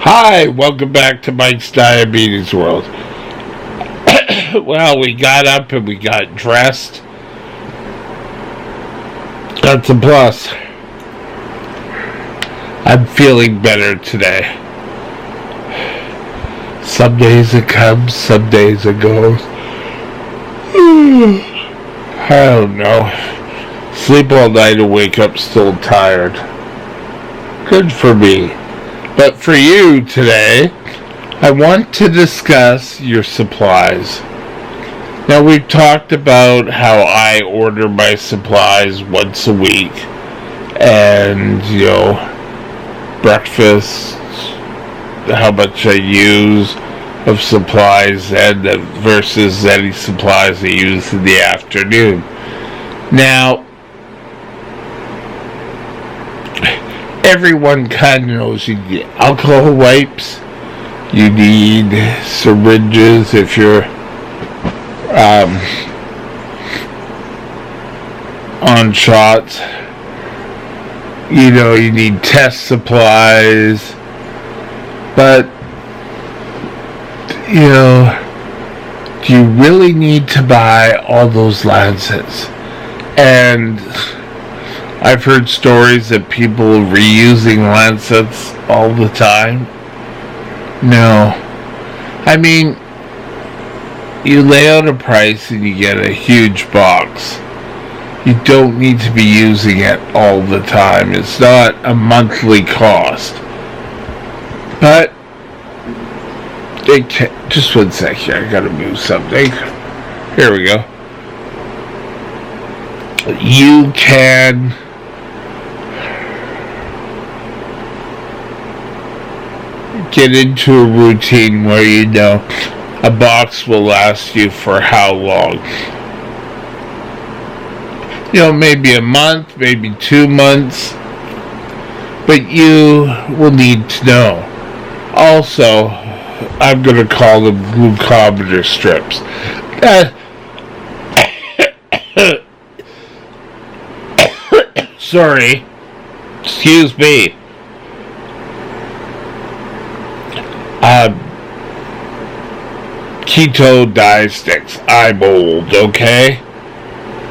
Hi, welcome back to Mike's Diabetes World. Well, we got up and we got dressed. That's a plus. I'm feeling better today. Some days it comes, some days it goes. I don't know. Sleep all night and wake up still tired. Good for me. But for you today, I want to discuss your supplies. Now, we've talked about how I order my supplies once a week. And, breakfast, how much I use of supplies and versus any supplies I use in the afternoon. Now, everyone kind of knows you need alcohol wipes, you need syringes if you're on shots, you need test supplies, but do you really need to buy all those Lancets? And I've heard stories that people are reusing Lancets all the time. No. I mean, you lay out a price and you get a huge box. You don't need to be using it all the time. It's not a monthly cost. But, just one sec here, I gotta move something. Here we go. You can get into a routine where a box will last you for how long? Maybe a month, maybe 2 months, but you will need to know. Also, I'm going to call them glucometer strips. Sorry. Excuse me. Keto dye sticks. I'm old, okay?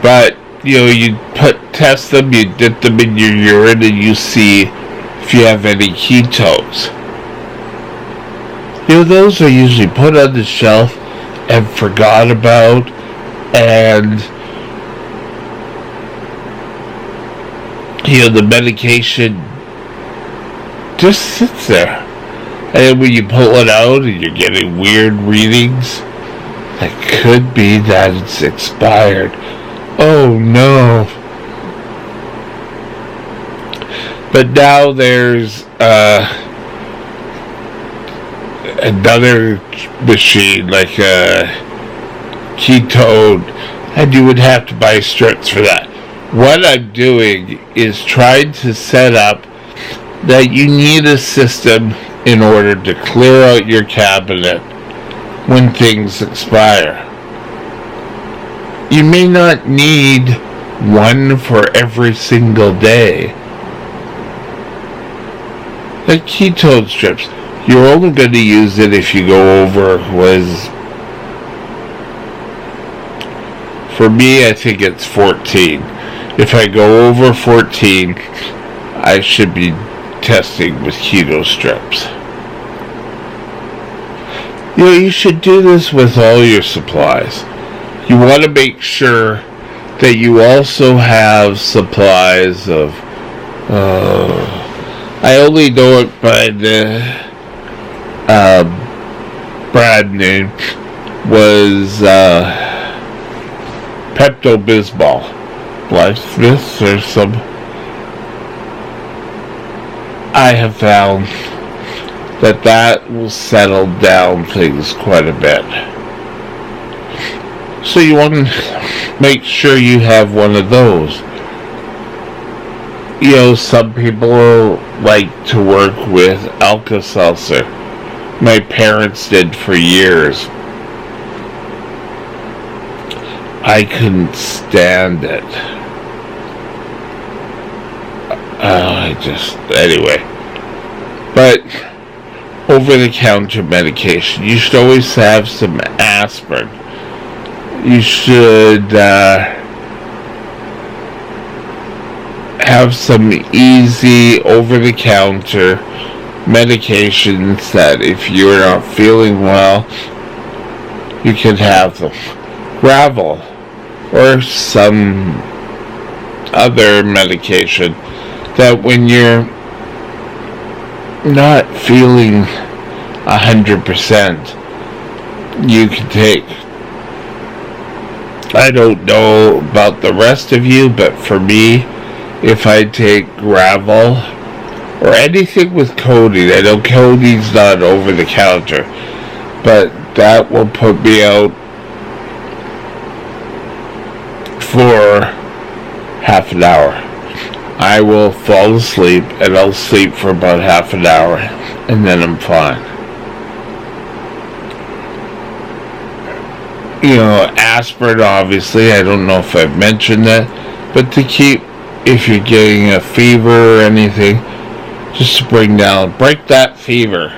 But, you test them, you dip them in your urine, and you see if you have any ketones. Those are usually put on the shelf and forgot about, and the medication just sits there. And when you pull it out and you're getting weird readings, it could be that it's expired. Oh no. But now there's another machine, like a ketone, and you would have to buy strips for that. What I'm doing is trying to set up that you need a system in order to clear out your cabinet when things expire. You may not need one for every single day, The ketone strips, you're only going to use it if you go over for me, I think it's 14. If I go over 14, I should be testing with keto strips. You should do this with all your supplies. You want to make sure that you also have supplies of I only know it by the brand name was Pepto-Bismol, Blythe-Smith or some. I have found that will settle down things quite a bit. So you want to make sure you have one of those. Some people like to work with Alka-Seltzer. My parents did for years. I couldn't stand it. Anyway. But over-the-counter medication, you should always have some aspirin. You should have some easy over-the-counter medications that if you're not feeling well, you can have them. Gravol or some other medication that when you're not feeling 100%, you can take. I don't know about the rest of you, but for me, if I take Gravol or anything with codeine, I know codeine's not over the counter, but that will put me out for half an hour. I will fall asleep and I'll sleep for about half an hour and then I'm fine. Aspirin, obviously, I don't know if I've mentioned that, but to keep, if you're getting a fever or anything, just to break that fever.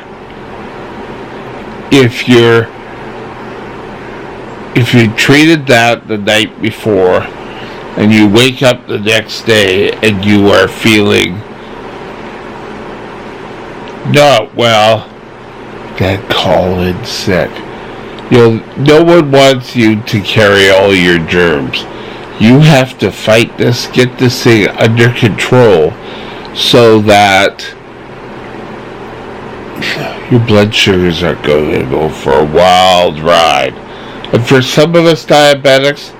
If you treated that the night before and you wake up the next day and you are feeling not well, then call in sick. No one wants you to carry all your germs. You have to fight this, get this thing under control so that your blood sugars are going to go for a wild ride. And for some of us diabetics,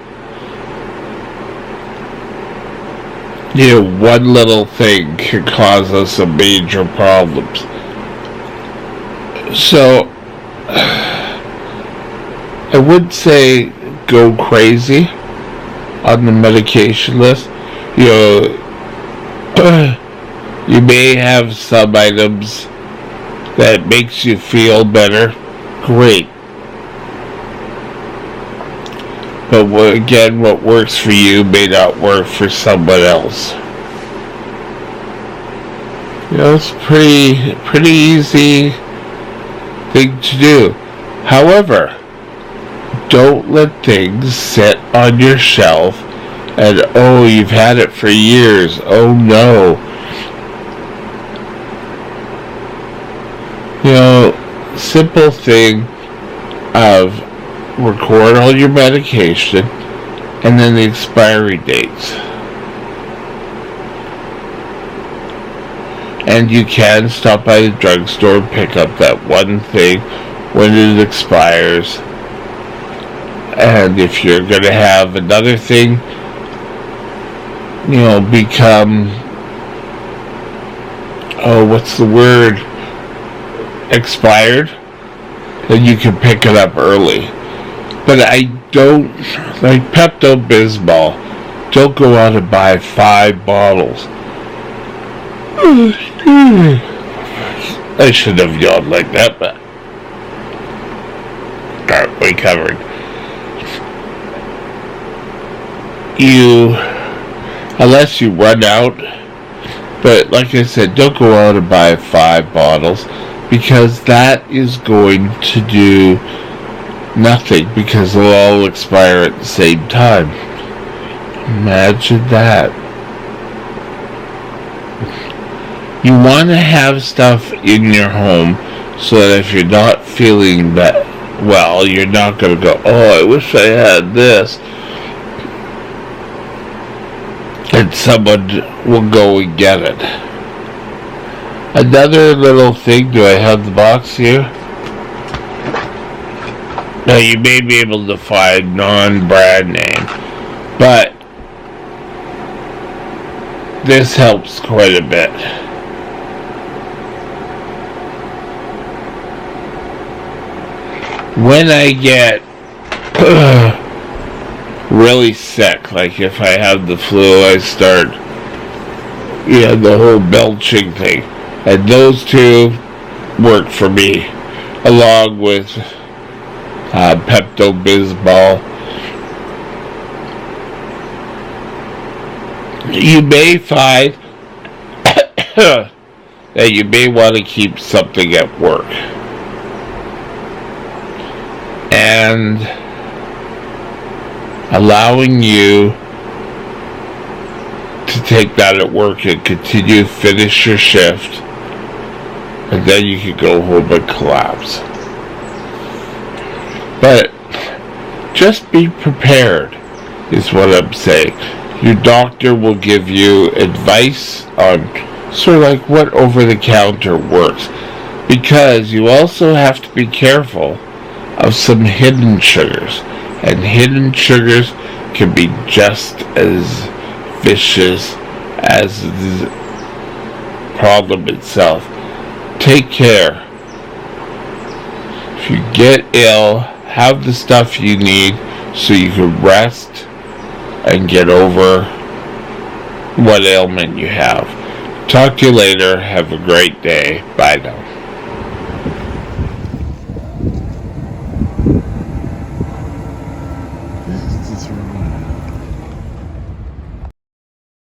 one little thing can cause us some major problems. So, I would say go crazy on the medication list. You may have some items that makes you feel better. Great. But what works for you may not work for someone else. It's pretty easy thing to do. However, don't let things sit on your shelf and, you've had it for years. Oh no. Simple thing of record all your medication and then the expiry dates. And you can stop by the drugstore and pick up that one thing when it expires. And if you're going to have another thing, become, what's the word? Expired, then you can pick it up early. But I don't, like Pepto-Bismol, don't go out and buy 5 bottles. I shouldn't have yawned like that, but start recovering. Unless you run out But like I said, don't go out and buy 5 bottles, because that is going to do nothing, because they'll all expire at the same time. Imagine that. You want to have stuff in your home so that if you're not feeling well, you're not going to go, oh, I wish I had this. And someone will go and get it. Another little thing, do I have the box here? Now, you may be able to find non-brand name, but this helps quite a bit. When I get really sick, like if I have the flu, I start, the whole belching thing. And those two work for me, along with Pepto-Bismol. You may find that you may want to keep something at work. And allowing you to take that at work and continue to finish your shift, and then you can go home and collapse. But just be prepared is what I'm saying. Your doctor will give you advice on sort of like what over-the-counter works, because you also have to be careful of some hidden sugars, and hidden sugars can be just as vicious as the problem itself. Take care. If you get ill, have the stuff you need so you can rest and get over what ailment you have. Talk to you later. Have a great day. Bye now.